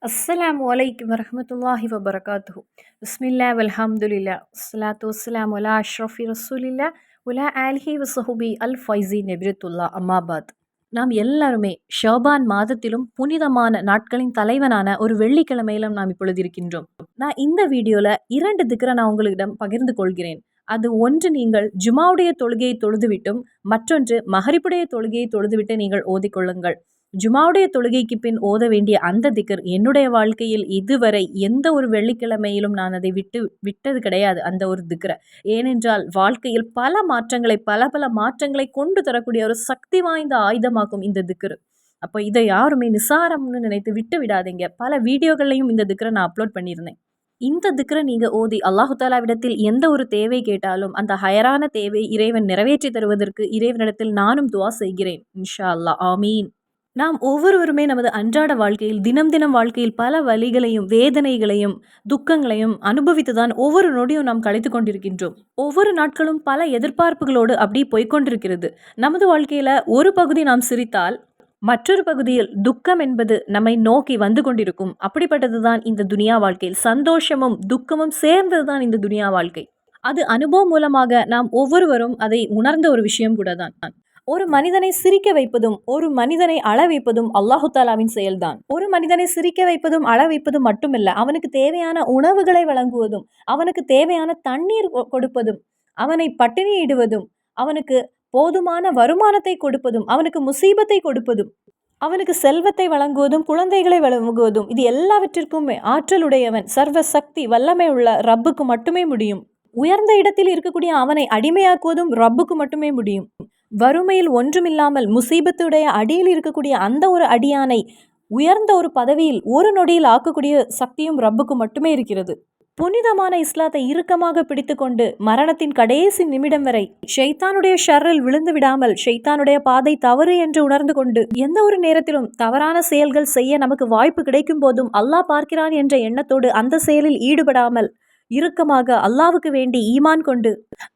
அஸ்ஸலாமு அலைக்கும் வரஹ்மத்துல்லாஹி வபரகாத்துஹு. பிஸ்மில்லா வல்ஹம்துலில்லா வஸ்ஸலாத்து வஸ்ஸலாமு அலா அஷ்ரஃபி ரசூலில்லா வலா ஆலிஹி வஸஹுபி அல் ஃபைஸி நெபிரத்துல்லா அம்மாபாத். நாம் எல்லாருமே ஷாபான் மாதத்திலும் புனிதமான நாட்களின் தலைவனான ஒரு வெள்ளிக்கிழமையிலும் நாம் இப்பொழுது இருக்கின்றோம். நான் இந்த வீடியோல 2 திக்ர நான் உங்களிடம் பகிர்ந்து கொள்கிறேன். அது ஒன்று நீங்கள் ஜுமாவுடைய தொழுகையை தொழுதுவிட்டும், மற்றொன்று மகரிப்புடைய தொழுகையை தொழுதுவிட்டு நீங்கள் ஓதிக்கொள்ளுங்கள். ஜுமாவுடைய தொழுகைக்கு பின் ஓத வேண்டிய அந்த திக்ர் என்னுடைய வாழ்க்கையில் இதுவரை எந்த ஒரு வெள்ளிக்கிழமையிலும் நான் அதை விட்டது கிடையாது, அந்த ஒரு திக்ர. ஏனென்றால் வாழ்க்கையில் பல மாற்றங்களை பல பல மாற்றங்களை கொண்டு தரக்கூடிய ஒரு சக்தி வாய்ந்த ஆயுதமாக்கும் இந்த திக்ர். அப்போ இதை யாருமே நிசாரம்னு நினைத்து விட்டு விடாதீங்க. பல வீடியோகள்லையும் இந்த திக்ரை நான் அப்லோட் பண்ணியிருந்தேன். இந்த திக்ரை நீங்க ஓதி அல்லாஹு தாலாவிடத்தில் எந்த ஒரு தேவை கேட்டாலும் அந்த ஹயரான தேவை இறைவன் நிறைவேற்றி தருவதற்கு இறைவனிடத்தில் நானும் துவா செய்கிறேன். இன்ஷா அல்லாஹ், ஆமீன். நாம் ஒவ்வொருவருமே நமது அன்றாட வாழ்க்கையில் தினம் தினம் வாழ்க்கையில் பல வலிகளையும் வேதனைகளையும் துக்கங்களையும் அனுபவித்துதான் ஒவ்வொரு நொடியும் நாம் கழித்து கொண்டிருக்கின்றோம். ஒவ்வொரு நாட்களும் பல எதிர்பார்ப்புகளோடு அப்படி போய்கொண்டிருக்கிறது. நமது வாழ்க்கையில ஒரு பகுதி நாம் சிரித்தால் மற்றொரு பகுதியில் துக்கம் என்பது நம்மை நோக்கி வந்து கொண்டிருக்கும். அப்படிப்பட்டதுதான் இந்த துனியா வாழ்க்கையில் சந்தோஷமும் துக்கமும் சேர்ந்ததுதான் இந்த துனியா வாழ்க்கை. அது அனுபவம் மூலமாக நாம் ஒவ்வொருவரும் அதை உணர்ந்த ஒரு விஷயம் கூட தான். ஒரு மனிதனை சிரிக்க வைப்பதும் ஒரு மனிதனை அழ வைப்பதும் அல்லாஹு தாலாவின் செயல்தான். ஒரு மனிதனை சிரிக்க வைப்பதும் அழ வைப்பதும் மட்டுமில்ல, அவனுக்கு தேவையான உணவுகளை வழங்குவதும், அவனுக்கு தேவையான தண்ணீர் கொடுப்பதும், அவனை பட்டினியிடுவதும், அவனுக்கு போதுமான வருமானத்தை கொடுப்பதும், அவனுக்கு முசீபத்தை கொடுப்பதும், அவனுக்கு செல்வத்தை வழங்குவதும், குழந்தைகளை வழங்குவதும், இது எல்லாவற்றிற்குமே ஆற்றலுடையவன் சர்வ சக்தி வல்லமை உள்ள ரப்புக்கு மட்டுமே முடியும். உயர்ந்த இடத்தில் இருக்கக்கூடிய அவனை அடிமையாக்குவதும் ரப்புக்கு மட்டுமே முடியும். வறுமையில் ஒன்றுமில்லாமல் முசீபத்துடைய அடியில் இருக்கக்கூடிய அந்த ஒரு அடியானை உயர்ந்த ஒரு பதவியில் ஒரு நொடியில் ஆக்கக்கூடிய சக்தியும் ரப்புக்கு மட்டுமே இருக்கிறது. புனிதமான இஸ்லாத்தை இறுக்கமாக பிடித்துக்கொண்டு மரணத்தின் கடைசி நிமிடம் வரை ஷைத்தானுடைய ஷர்ரில் விழுந்து விடாமல், ஷைத்தானுடைய பாதை தவறு என்று உணர்ந்து கொண்டு எந்த ஒரு நேரத்திலும் தவறான செயல்கள் செய்ய நமக்கு வாய்ப்பு கிடைக்கும் போதும் அல்லாஹ் பார்க்கிறான் என்ற எண்ணத்தோடு அந்த செயலில் ஈடுபடாமல் இறுக்கமாக அல்லாவுக்கு வேண்டி ஈமான் கொண்டு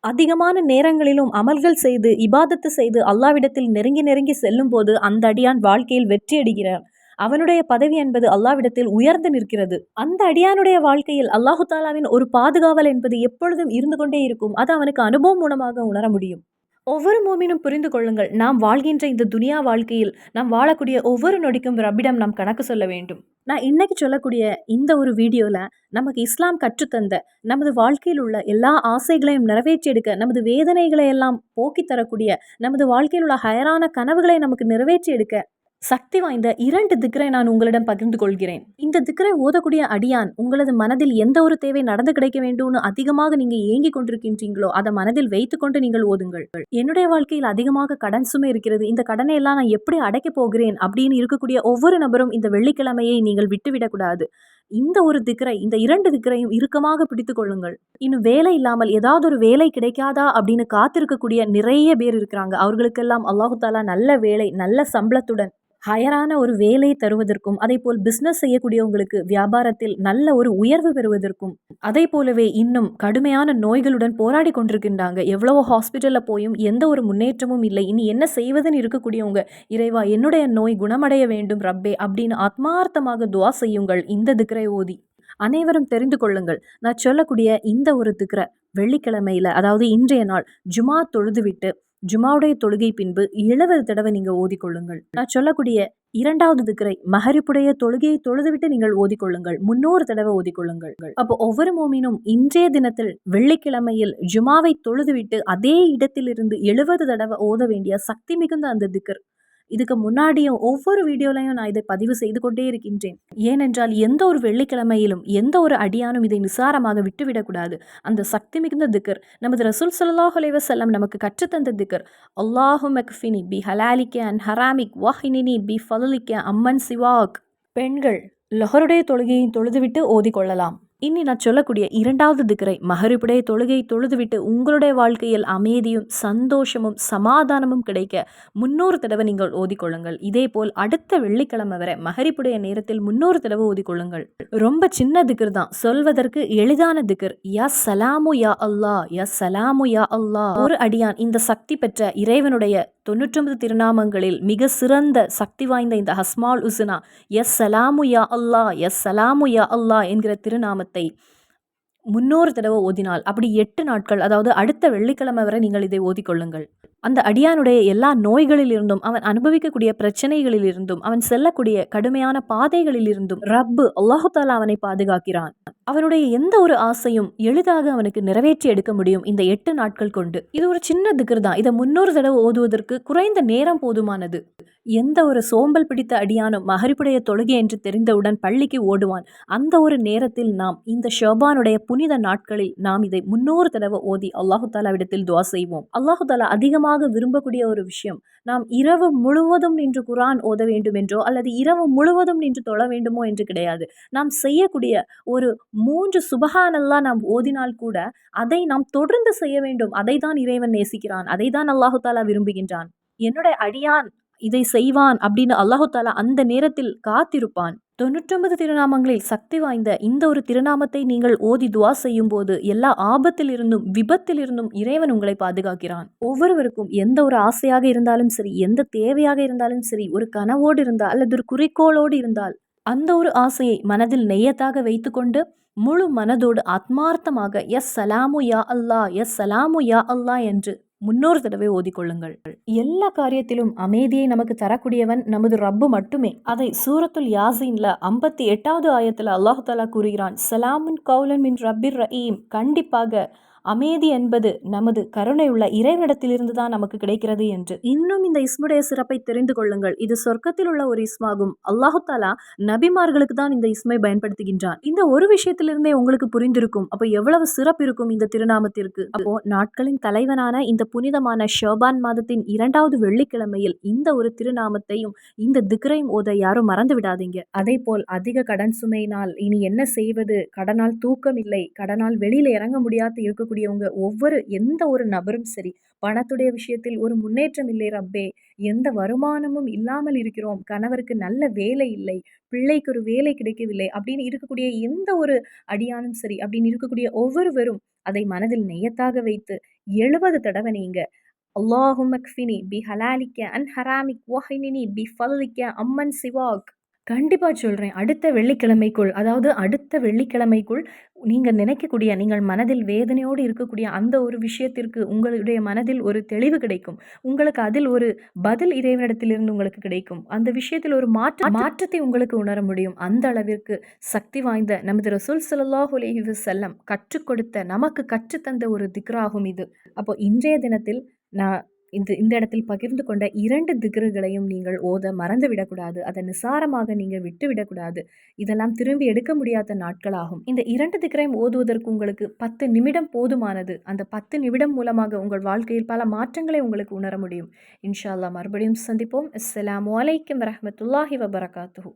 அதிகமான நேரங்களிலும் அமல்கள் செய்து இபாதத்து செய்து அல்லாவிடத்தில் நெருங்கி நெருங்கி செல்லும் போது அந்த அடியான் வாழ்க்கையில் வெற்றி அடைகிறார். அவனுடைய பதவி என்பது அல்லாவிடத்தில் உயர்ந்து நிற்கிறது. அந்த அடியானுடைய வாழ்க்கையில் அல்லாஹு தாலாவின் ஒரு பாதுகாவல் என்பது எப்பொழுதும் இருந்து கொண்டே இருக்கும். அது அவனுக்கு அனுபவம் மூலமாக உணர முடியும். ஒவ்வொரு மோமினும் புரிந்து கொள்ளுங்கள், நாம் வாழ்கின்ற இந்த துனியா வாழ்க்கையில் நாம் வாழக்கூடிய ஒவ்வொரு நொடிக்கும் ரப்பிடம் நாம் கணக்கு சொல்ல வேண்டும். நான் இன்னைக்கு சொல்லக்கூடிய இந்த ஒரு வீடியோவில் நமக்கு இஸ்லாம் கற்றுத்தந்த நமது வாழ்க்கையில் உள்ள எல்லா ஆசைகளையும் நிறைவேற்றி எடுக்க, நமது வேதனைகளை எல்லாம் போக்கி தரக்கூடிய, நமது வாழ்க்கையில் உள்ள ஹயரான கனவுகளை நமக்கு நிறைவேற்றி எடுக்க சக்தி வாய்ந்த 2 திக்ரை நான் உங்களிடம் பகிர்ந்து கொள்கிறேன். இந்த திக்ரை ஓதக்கூடிய அடியான் உங்களது மனதில் எந்த ஒரு தேவை நடந்து கிடைக்க வேண்டும்னு அதிகமாக நீங்க ஏங்கி கொண்டிருக்கின்றீங்களோ அதை மனதில் வைத்துக்கொண்டு நீங்கள் ஓதுங்கள். என்னுடைய வாழ்க்கையில் அதிகமாக கடன் சுமை இருக்கிறது, இந்த கடனை எல்லாம் நான் எப்படி அடைக்க போகிறேன் அப்படின்னு இருக்கக்கூடிய ஒவ்வொரு நபரும் இந்த வெள்ளிக்கிழமையை நீங்கள் விட்டுவிடக்கூடாது. இந்த ஒரு திக்ரை, இந்த 2 திக்ரையும் இறுக்கமாக பிடித்து கொள்ளுங்கள். இன்னும் வேலை இல்லாமல் ஏதாவது ஒரு வேலை கிடைக்காதா அப்படின்னு காத்திருக்கக்கூடிய நிறைய பேர் இருக்கிறாங்க. அவர்களுக்கெல்லாம் அல்லாஹு தாலா நல்ல வேலை நல்ல சம்பளத்துடன் ஹயரான ஒரு வேலை தருவதற்கும், அதே போல் பிஸ்னஸ் செய்யக்கூடியவங்களுக்கு வியாபாரத்தில் நல்ல ஒரு உயர்வு பெறுவதற்கும், அதே போலவே இன்னும் கடுமையான நோய்களுடன் போராடி கொண்டிருக்கின்றாங்க. எவ்வளவோ ஹாஸ்பிட்டலில் போயும் எந்த ஒரு முன்னேற்றமும் இல்லை. இனி என்ன செய்வதுன்னு இருக்கக்கூடியவங்க, இறைவா என்னுடைய நோய் குணமடைய வேண்டும் ரப்பே அப்படின்னு ஆத்மார்த்தமாக துவா செய்யுங்கள் இந்த திக்ரை ஓதி. அனைவரும் தெரிந்து கொள்ளுங்கள், நான் சொல்லக்கூடிய இந்த ஒரு திக்ரை வெள்ளிக்கிழமையில, அதாவது இன்றைய நாள் ஜுமா தொழுதுவிட்டு ஜுமாவுடைய தொழுகை பின்பு 70 தடவை நீங்க ஓதிக்கொள்ளுங்கள். நான் சொல்லக்கூடிய 2வது திக்ரை மகரிப்புடைய தொழுகையை தொழுதுவிட்டு நீங்கள் ஓதிக்கொள்ளுங்கள். 300 தடவை ஓதிக்கொள்ளுங்கள். அப்போ ஒவ்வொரு மோமினும் இன்றைய தினத்தில் வெள்ளிக்கிழமையில் ஜுமாவை தொழுதுவிட்டு அதே இடத்திலிருந்து 70 தடவை ஓத வேண்டிய சக்தி மிகுந்த அந்த திக்ர். இதுக்கு முன்னாடியும் ஒவ்வொரு வீடியோலையும் நான் இதை பதிவு செய்து கொண்டே இருக்கின்றேன். ஏனென்றால் எந்த ஒரு வெள்ளிக்கிழமையிலும் எந்த ஒரு அடியானும் இதை நிசாரமாக விட்டுவிடக்கூடாது. அந்த சக்தி மிகுந்த திக்ர் நமது ரசூல் ஸல்லல்லாஹு அலைஹி வஸல்லம் நமக்கு கற்றுத்தந்த திக்ர். அல்லாஹும்ம க்ஃபினி பி ஹலாலிக அன் ஹராமிக் வஹ்னினி பி ஃபضலிக அம்மன் சிவாக். பெண்கள் லொஹருடைய தொழுகையை தொழுதுவிட்டு ஓதிக்கொள்ளலாம். இனி நான் சொல்லக்கூடிய இரண்டாவது திக்ரை மகரிபுடைய தொழுகை தொழுதுவிட்டு உங்களுடைய வாழ்க்கையில் அமைதியும் சந்தோஷமும் சமாதானமும் கிடைக்க 300 தடவை நீங்கள் ஓதிக்கொள்ளுங்கள். இதேபோல் அடுத்த வெள்ளிக்கிழமை வரை மகரிபுடைய நேரத்தில் 300 தடவை ஓதிக்கொள்ளுங்கள். ரொம்ப சின்ன திக்ர் தான், சொல்வதற்கு எளிதான திக்ர். யா சலாமு யா அல்லாஹ், யா சலாமு யா அல்லாஹ். ஒரு அடியான் இந்த சக்தி பெற்ற இறைவனுடைய 99 திருநாமங்களில் மிக சிறந்த சக்தி வாய்ந்த இந்த அஸ்மால் உஸ்னா எஸ் சலாமு யா அல்லாஹ், எஸ் சலாமு யா அல்லாஹ் என்கிற திருநாமத்தை 300 தடவை ஓதினால், அப்படி 8 நாட்கள், அதாவது அடுத்த வெள்ளிக்கிழமை வரை நீங்கள் இதை ஓதிக்கொள்ளுங்கள். அந்த அடியானுடைய எல்லா நோய்களிலிருந்தும், அவன் அனுபவிக்கக்கூடிய பிரச்சனைகளிலிருந்தும், அவன் செல்லக்கூடிய கடுமையான பாதைகளிலிருந்தும் ரப்பு அல்லாஹு தாலா அவனை பாதுகாக்கிறான். அவனுடைய எந்த ஒரு ஆசையும் எளிதாக அவனுக்கு நிறைவேற்றி எடுக்க முடியும் இந்த 8 நாட்கள் கொண்டு. இது ஒரு சின்ன திக்ர் தான். இதை 300 தடவை ஓதுவதற்கு குறைந்த நேரம் போதுமானது. எந்த ஒரு சோம்பல் பிடித்த அடியானும் மகரிபுடைய தொழுகை என்று தெரிந்தவுடன் பள்ளிக்கு ஓடுவான். அந்த ஒரு நேரத்தில் நாம் இந்த ஷபானுடைய புனித நாட்களில் நாம் இதை 300 தடவை ஓதி அல்லாஹு தாலாவிடத்தில் துஆ செய்வோம். அல்லாஹு தாலா அதிகமாக விரும்பக்கூடிய ஒரு விஷயம், நாம் இரவு முழுவதும் நின்று குர்ஆன் ஓத வேண்டும் என்றோ அல்லது இரவு முழுவதும் நின்று தொழ வேண்டுமோ என்று கிடையாது. நாம் செய்யக்கூடிய ஒரு 3 சுபஹானல்லாஹ் நாம் ஓதினால் கூட அதை நாம் தொடர்ந்து செய்ய வேண்டும். அதை தான் இறைவன் நேசிக்கிறான், அதை தான் அல்லாஹு தாலா விரும்புகின்றான். என்னுடைய அடியான் இதை செய்வான் அப்படின்னு அல்லாஹு தாலா அந்த நேரத்தில் காத்திருப்பான். 99 திருநாமங்களில் சக்தி வாய்ந்த இந்த ஒரு திருநாமத்தை நீங்கள் ஓதி துஆ செய்யும் போது எல்லா ஆபத்திலிருந்தும் விபத்திலிருந்தும் இறைவன் உங்களை பாதுகாக்கிறான். ஒவ்வொருவருக்கும் எந்த ஒரு ஆசையாக இருந்தாலும் சரி, எந்த தேவையாக இருந்தாலும் சரி, ஒரு கனவோடு இருந்தால் அல்லது ஒரு குறிக்கோளோடு இருந்தால் அந்த ஒரு ஆசையை மனதில் நெய்யத்தாக வைத்துக்கொண்டு முழு மனதோடு ஆத்மார்த்தமாக எஸ் சலாமு யா அல்லாஹ், எஸ் சலாமு யா அல்லாஹ் என்று 300 தடவை ஓதிக்கொள்ளுங்கள். எல்லா காரியத்திலும் அமைதியை நமக்கு தரக்கூடியவன் நமது ரப்பு மட்டுமே. அதை சூரத்துல் யாசீன்ல 58வது ஆயத்தில் அல்லாஹு தாலா கூறுகிறான், சலாமுன் கௌலன் மின் ரப்பிர் ரஹீம். கண்டிப்பாக அமைதி என்பது நமது கருணையுள்ள இறைவனிடத்திலிருந்து தான் நமக்கு கிடைக்கிறது என்று. இன்னும் இந்த இஸ்முடைய சிறப்பை தெரிந்து கொள்ளுங்கள். இது சொர்க்கத்தில் உள்ள ஒரு இஸ்மாகும். அல்லாஹு தாலா நபிமார்களுக்கு தான் இந்த இஸ்மை பயன்படுத்துகின்றான். இந்த ஒரு விஷயத்திலிருந்தே உங்களுக்கு புரிந்திருக்கும் அப்போ எவ்வளவு சிறப்பு இருக்கும் இந்த திருநாமத்திற்கு. அப்போ நாட்களின் தலைவனான இந்த புனிதமான ஷாபான் மாதத்தின் 2வது வெள்ளிக்கிழமையில் இந்த ஒரு திருநாமத்தையும் இந்த திக்ரையும் ஓத யாரும் மறந்து விடாதீங்க. அதே போல் அதிக கடன் சுமையினால் இனி என்ன செய்வது, கடனால் தூக்கம் இல்லை, கடனால் வெளியில இறங்க முடியாது இருக்கக்கூடியவங்க எந்த ஒரு நபரும் சரி, பணத்துடைய விஷயத்தில் ஒரு முன்னேற்றம் இல்லை ரப்பே, எந்த வருமானமும் இல்லாமல் இருக்கிறோம், கணவருக்கு நல்ல வேலை இல்லை, பிள்ளைக்கு ஒரு வேலை கிடைக்கவில்லை அப்படின்னு இருக்கக்கூடிய எந்த ஒரு அடியானும் சரி, அப்படின்னு இருக்கக்கூடிய ஒவ்வொருவரும் அதை மனதில் நெய்யத்தாக வைத்து 70 தடவை நீங்க அல்லாஹும்ம க்ஃபினி பி ஹலாலிக்க அன் ஹராமிக் வஹினினி பி ஃபல்லிக்க அம்மன் சிவாக். கண்டிப்பா சொல்றேன். அடுத்த வெள்ளிக்கிழமைக்குள், அதாவது அடுத்த வெள்ளிக்கிழமைக்குள் நீங்க நினைக்கக்கூடிய, நீங்கள் மனதில் வேதனையோடு இருக்கக்கூடிய அந்த ஒரு விஷயத்திற்கு உங்களுடைய மனதில் ஒரு தெளிவு கிடைக்கும். உங்களுக்கு அதில் ஒரு பதில் இறைவனிடத்திலிருந்து உங்களுக்கு கிடைக்கும். அந்த விஷயத்தில் ஒரு மாற்றத்தை உங்களுக்கு உணர முடியும். அந்த அளவிற்கு சக்தி வாய்ந்த நமது ரசூல் ஸல்லல்லாஹு அலைஹி வஸல்லம் கற்றுக் கொடுத்த, நமக்கு கற்றுத்தந்த ஒரு திக்ராகும் இது. அப்போ இன்றைய தினத்தில் நான் இந்த இடத்தில் பகிர்ந்து கொண்ட 2 திக்ருகளையும் நீங்கள் ஓத மறந்து விடக்கூடாது. அதை நிசாரமாக நீங்க விட்டு விடக்கூடாது. இதெல்லாம் திரும்பி எடுக்க முடியாத நாட்களாகும். இந்த 2 திக்ரையும் ஓதுவதற்கு உங்களுக்கு 10 நிமிடம் போதுமானது. அந்த 10 நிமிடம் மூலமாக உங்கள் வாழ்க்கையில் பல மாற்றங்களை உங்களுக்கு உணர முடியும். இன்ஷா அல்லாஹ் மறுபடியும் சந்திப்போம். அஸ்ஸலாமு அலைக்கும் வரஹ்மத்துல்லாஹி வபரகாத்துஹு.